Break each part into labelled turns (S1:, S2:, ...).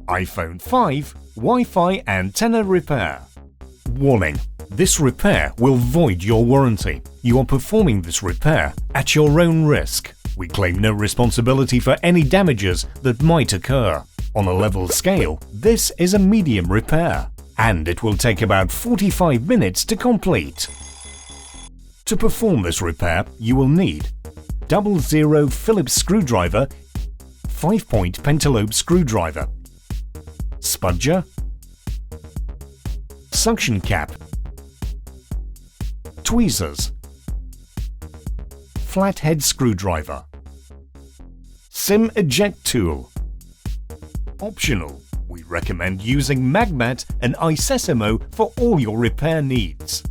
S1: iPhone 5 Wi-Fi antenna repair. Warning: this repair will void your warranty. You are performing this repair at your own risk. We claim no responsibility for any damages that might occur. On a level scale, this is a medium repair, and it will take about 45 minutes to complete. To perform this repair, you will need 00 Phillips screwdriver, 5-point pentalobe screwdriver, spudger, suction cap, tweezers, flathead screwdriver, SIM eject tool. Optional, we recommend using Magmat and iSesamo for all your repair needs.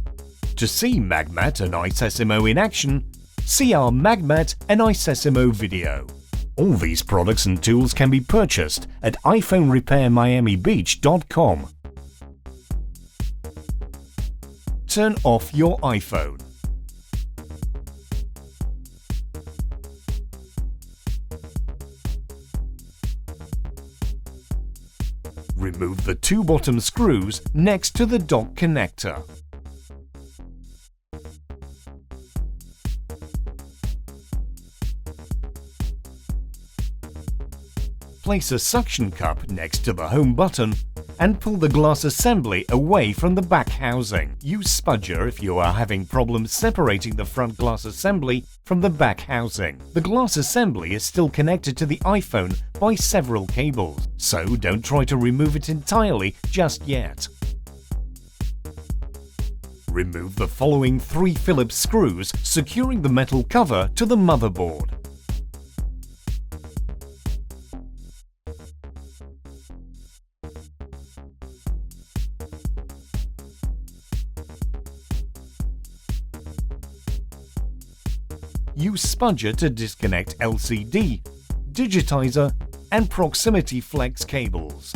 S1: To see Magmat and iSesamo in action, see our Magmat and iSesamo video. All these products and tools can be purchased at iPhoneRepairMiamiBeach.com. Turn off your iPhone. Remove the two bottom screws next to the dock connector. Place a suction cup next to the home button and pull the glass assembly away from the back housing. Use spudger if you are having problems separating the front glass assembly from the back housing. The glass assembly is still connected to the iPhone by several cables, so don't try to remove it entirely just yet. Remove the following 3 Phillips screws securing the metal cover to the motherboard. Use spudger to disconnect LCD, digitizer, and proximity flex cables.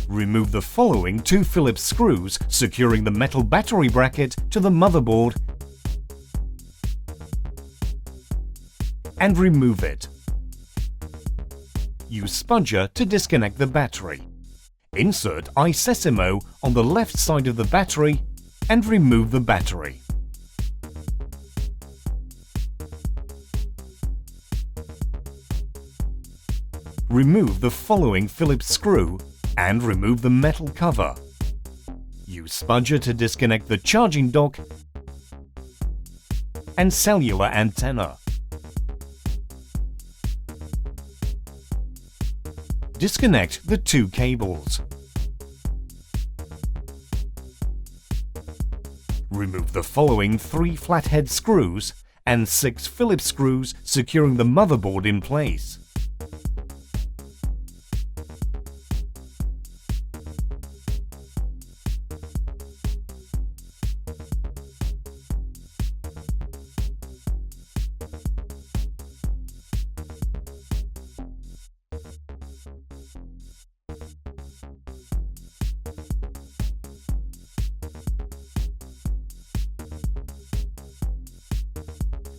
S1: Remove the following 2 Phillips screws securing the metal battery bracket to the motherboard and remove it. Use spudger to disconnect the battery. Insert iSesamo on the left side of the battery and remove the battery. Remove the following Phillips screw and remove the metal cover. Use spudger to disconnect the charging dock and cellular antenna. Disconnect the 2 cables. Remove the following 3 flathead screws and 6 Phillips screws securing the motherboard in place.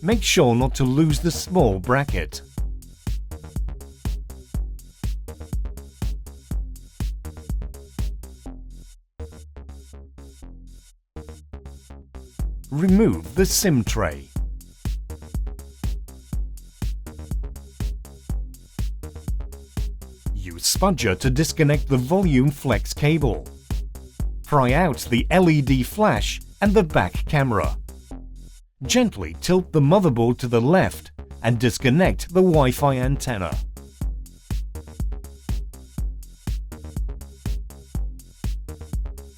S1: Make sure not to lose the small bracket. Remove the SIM tray. Use spudger to disconnect the volume flex cable. Pry out the LED flash and the back camera. Gently tilt the motherboard to the left and disconnect the Wi-Fi antenna.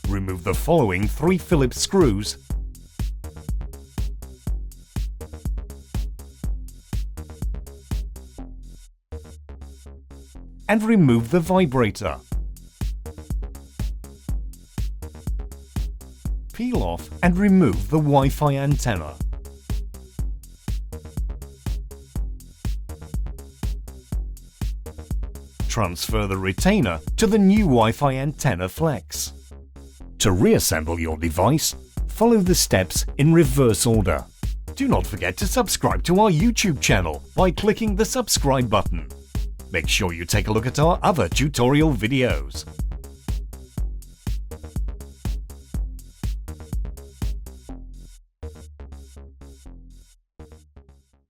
S1: Remove the following 3 Phillips screws and remove the vibrator. Peel off and remove the Wi-Fi antenna. Transfer the retainer to the new Wi-Fi antenna flex. To reassemble your device, follow the steps in reverse order. Do not forget to subscribe to our YouTube channel by clicking the subscribe button. Make sure you take a look at our other tutorial videos.